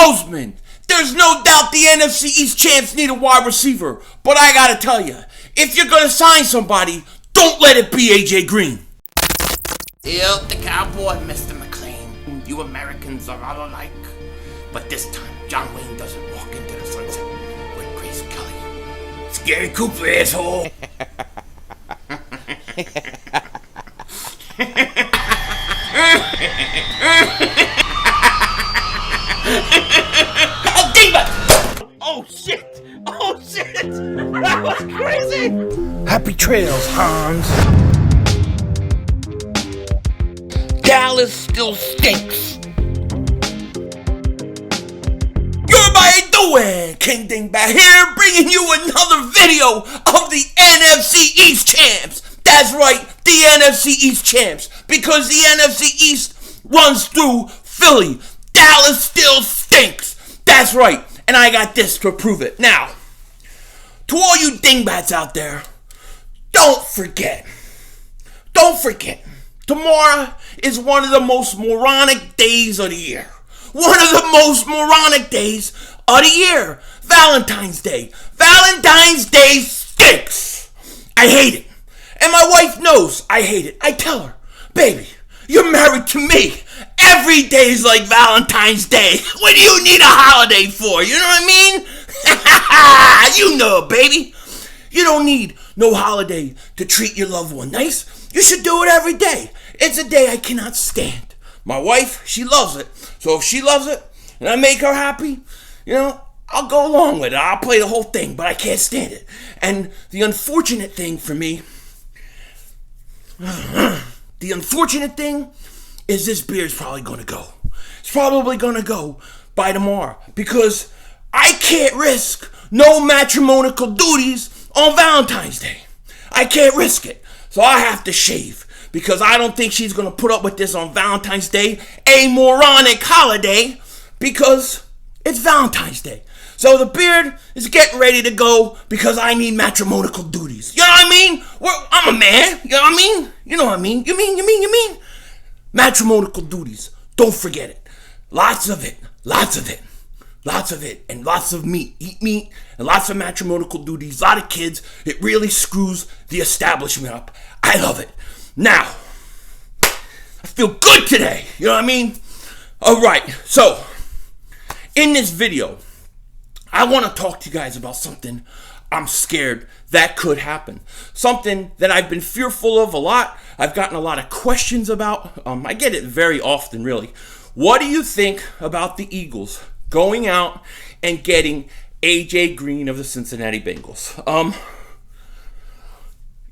Roseman, there's no doubt the NFC East champs need a wide receiver, but I gotta tell you, if you're gonna sign somebody, don't let it be A.J.Green. Still the cowboy, Mr. McLean. You Americans are all alike. But this time, John Wayne doesn't walk into the sunset with Grace Kelly. Scary Cooper, asshole. Oh, Diva! Oh, shit! Oh, shit! That was crazy! Happy trails, Hans. Dallas still stinks. You're my doing, King Dingbat here, bringing you another video of the NFC East champs. That's right, the NFC East champs, because the NFC East runs through Philly. Dallas still stinks. That's right, and I got this to prove it. Now, to all you dingbats out there, don't forget, tomorrow is one of the most moronic days of the year. One of the most moronic days of the year. Valentine's Day. Valentine's Day stinks. I hate it. And my wife knows I hate it. I tell her, baby, you're married to me. Every day's like Valentine's Day. What do you need a holiday for? You know what I mean? You know, baby. You don't need no holiday to treat your loved one nice. You should do it every day. It's a day I cannot stand. My wife, she loves it. So if she loves it and I make her happy, you know, I'll go along with it. I'll play the whole thing, but I can't stand it. And the unfortunate thing for me, is this beer's probably going to go. It's probably going to go by tomorrow because I can't risk no matrimonial duties on Valentine's Day. I can't risk it. So I have to shave because I don't think she's going to put up with this on Valentine's Day, a moronic holiday, because it's Valentine's Day. So the beard is getting ready to go because I need matrimonial duties. You know what I mean? I'm a man. You know what I mean? You know what I mean? You mean? Matrimonial duties. Don't forget it. Lots of it. And lots of meat. Eat meat and lots of matrimonial duties. A lot of kids. It really screws the establishment up. I love it. Now, I feel good today. You know what I mean? All right. So, in this video, I want to talk to you guys about something I'm scared that could happen. Something that I've been fearful of a lot. I've gotten a lot of questions about. I get it very often, really. What do you think about the Eagles going out and getting A.J.Green of the Cincinnati Bengals?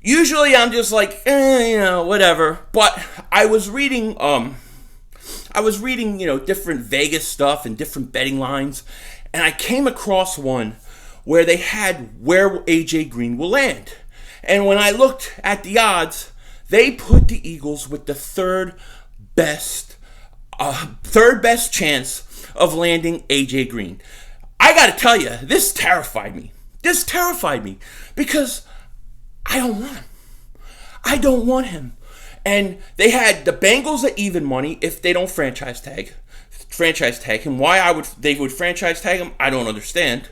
Usually I'm just like, whatever. But I was reading, different Vegas stuff and different betting lines. And I came across one where they had where A.J.Green will land. And when I looked at the odds, they put the Eagles with the third best chance of landing A.J.Green. I got to tell you, this terrified me. Because I don't want him. And they had the Bengals at even money if they don't franchise tag him. Why they would franchise tag him, I don't understand.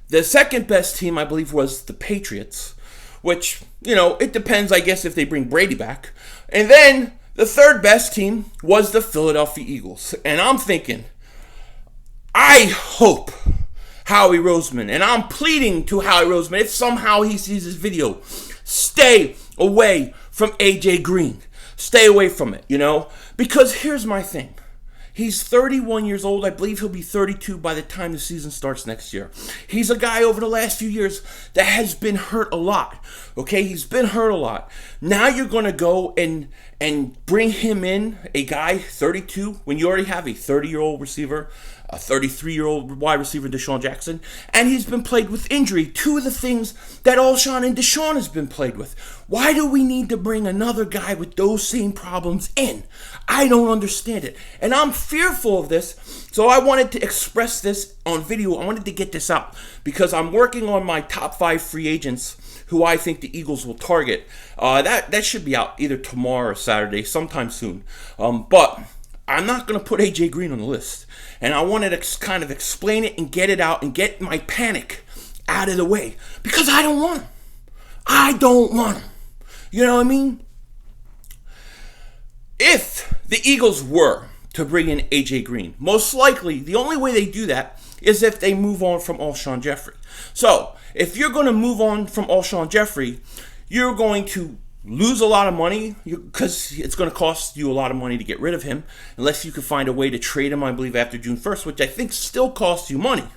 The second best team, I believe, was the Patriots, which, it depends, I guess, if they bring Brady back. And then the third best team was the Philadelphia Eagles. And I'm thinking, I hope Howie Roseman, and I'm pleading to Howie Roseman, if somehow he sees this video, stay away from A.J.Green. Stay away from it, Because here's my thing. He's 31 years old. I believe he'll be 32 by the time the season starts next year. He's a guy over the last few years that has been hurt a lot. Okay, he's been hurt a lot. Now you're going to go and bring him in, a guy 32, when you already have a 30-year-old receiver, a 33-year-old wide receiver, Deshaun Jackson, and he's been plagued with injury. Two of the things that Alshon and Deshaun has been plagued with. Why do we need to bring another guy with those same problems in? I don't understand it. And I'm fearful of this, so I wanted to express this on video. I wanted to get this out because I'm working on my top 5 free agents who I think the Eagles will target. That should be out either tomorrow or Saturday, sometime soon. But I'm not going to put A.J. Green on the list. And I wanted to kind of explain it and get it out and get my panic out of the way. Because I don't want him. I don't want him. You know what I mean? If the Eagles were to bring in A.J. Green, most likely the only way they do that is if they move on from Alshon Jeffrey. So, if you're going to move on from Alshon Jeffrey, you're going to lose a lot of money because it's going to cost you a lot of money to get rid of him, unless you can find a way to trade him, I believe, after June 1st, which I think still costs you money.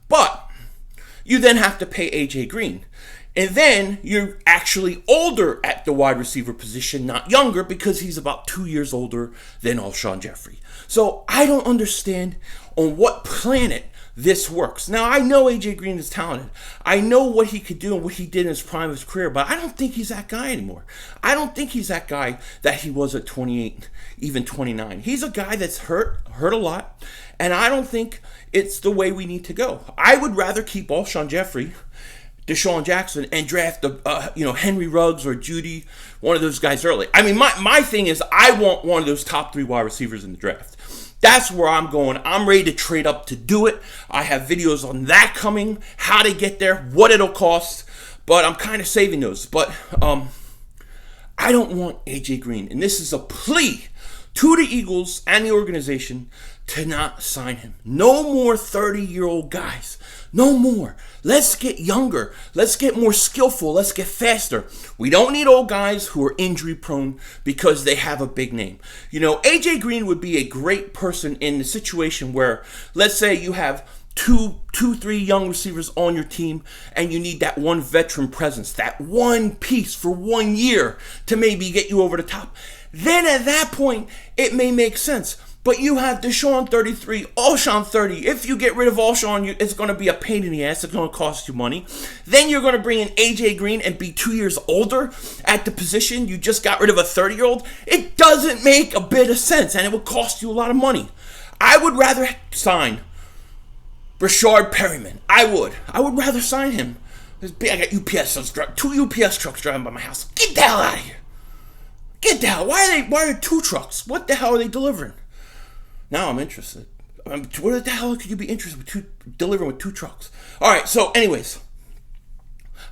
But you then have to pay A.J. Green. And then you're actually older at the wide receiver position, not younger, because he's about 2 years older than Alshon Jeffrey. So I don't understand on what planet this works. Now, I know A.J. Green is talented. I know what he could do and what he did in his prime of his career, but I don't think he's that guy anymore. I don't think he's that guy that he was at 28, even 29. He's a guy that's hurt a lot, and I don't think it's the way we need to go. I would rather keep Alshon Jeffrey, Deshaun Jackson, and draft Henry Ruggs or Judy, one of those guys early. I mean, my thing is I want one of those top 3 wide receivers in the draft. That's where I'm going. I'm ready to trade up to do it. I have videos on that coming, how to get there, what it'll cost, but I'm kind of saving those. But I don't want A.J. Green, and this is a plea to the Eagles and the organization to not sign him. No more 30-year-old guys. No more. Let's get younger. Let's get more skillful. Let's get faster. We don't need old guys who are injury prone because they have a big name. You know, A.J. Green would be a great person in the situation where, let's say you have two, 3 young receivers on your team, and you need that one veteran presence, that one piece for 1 year to maybe get you over the top. Then at that point, it may make sense. But you have Deshaun 33, Alshon 30. If you get rid of Alshon, it's going to be a pain in the ass. It's going to cost you money. Then you're going to bring in A.J. Green and be 2 years older at the position. You just got rid of a 30-year-old. It doesn't make a bit of sense, and it would cost you a lot of money. I would rather sign Brashard Perryman. I would rather sign him. I got UPS trucks, 2 UPS trucks driving by my house. Get the hell out of here. Get the hell. Why are there 2 trucks? What the hell are they delivering? Now I'm interested. What the hell could you be interested with delivering with 2 trucks? All right, so anyways,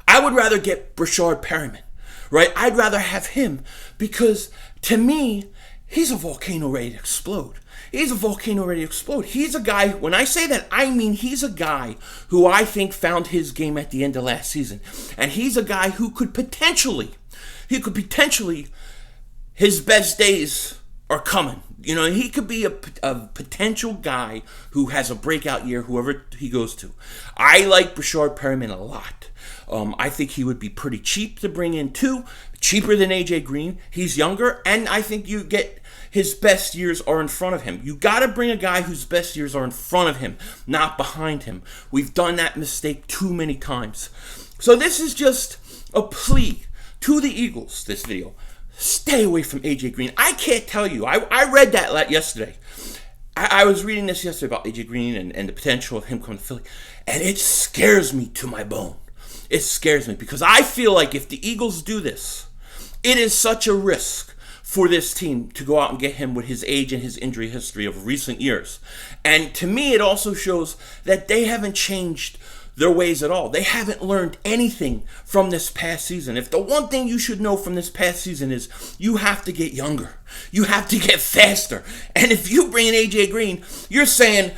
I would rather get Brashard Perryman, right? I'd rather have him because, to me, he's a volcano ready to explode. He's a volcano ready to explode. He's a guy, when I say that, I mean he's a guy who I think found his game at the end of last season. And he's a guy who could potentially, his best days are coming. You know, he could be a potential guy who has a breakout year, whoever he goes to. I like Brashard Perryman a lot. I think he would be pretty cheap to bring in too. Cheaper than A.J. Green. He's younger, and I think you get his best years are in front of him. You got to bring a guy whose best years are in front of him, not behind him. We've done that mistake too many times. So this is just a plea to the Eagles, this video. Stay away from A.J. Green. I can't tell you. I read that yesterday. I was reading this yesterday about A.J. Green and the potential of him coming to Philly, and it scares me to my bone. It scares me because I feel like if the Eagles do this, it is such a risk for this team to go out and get him with his age and his injury history of recent years. And to me, it also shows that they haven't changed their ways at all. They haven't learned anything from this past season. If the one thing you should know from this past season is you have to get younger. You have to get faster. And if you bring in A.J. Green, you're saying,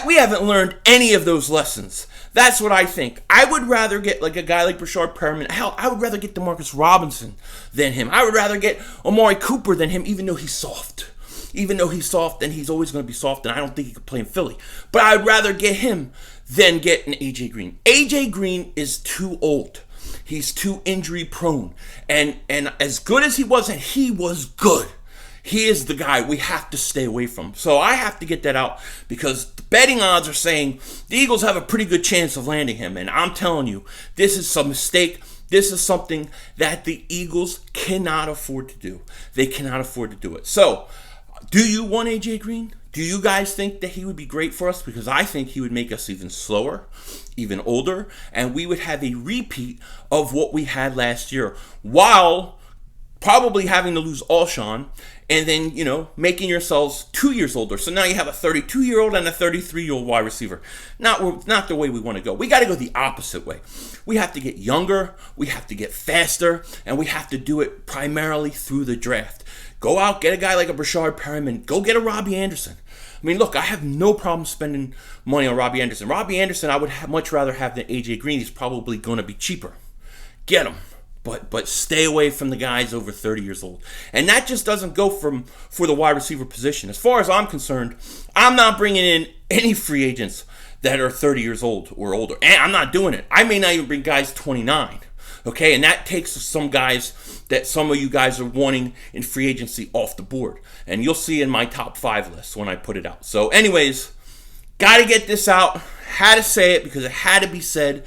we haven't learned any of those lessons. That's what I think. I would rather get like a guy like Brashard Perriman. Hell, I would rather get DeMarcus Robinson than him. I would rather get Amari Cooper than him, even though he's soft. Even though he's soft, and he's always going to be soft, and I don't think he could play in Philly. But I'd rather get him than get an A.J. Green. A.J. Green is too old. He's too injury prone. And as good as he was, and he was good, he is the guy we have to stay away from. So I have to get that out because the betting odds are saying the Eagles have a pretty good chance of landing him. And I'm telling you, this is a mistake. This is something that the Eagles cannot afford to do. They cannot afford to do it. So, do you want A.J. Green? Do you guys think that he would be great for us? Because I think he would make us even slower, even older, and we would have a repeat of what we had last year, while probably having to lose Alshon and then, making yourselves 2 years older. So now you have a 32-year-old and a 33-year-old wide receiver. Not the way we want to go. We got to go the opposite way. We have to get younger, we have to get faster, and we have to do it primarily through the draft. Go out, get a guy like a Brashard Perriman. Go get a Robbie Anderson. I mean, look, I have no problem spending money on Robbie Anderson. Robbie Anderson, I would much rather have than A.J. Green. He's probably going to be cheaper. Get him. But stay away from the guys over 30 years old. And that just doesn't go for the wide receiver position. As far as I'm concerned, I'm not bringing in any free agents that are 30 years old or older. And I'm not doing it. I may not even bring guys 29. Okay, and that takes some guys that some of you guys are wanting in free agency off the board. And you'll see in my top 5 list when I put it out. So anyways, got to get this out. Had to say it because it had to be said.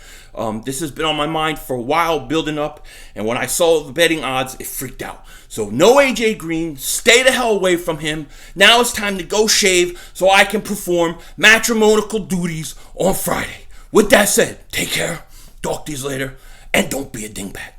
This has been on my mind for a while, building up. And when I saw the betting odds, it freaked out. So no A.J. Green. Stay the hell away from him. Now it's time to go shave so I can perform matrimonial duties on Friday. With that said, take care. Talk to you later. And don't be a dingbat.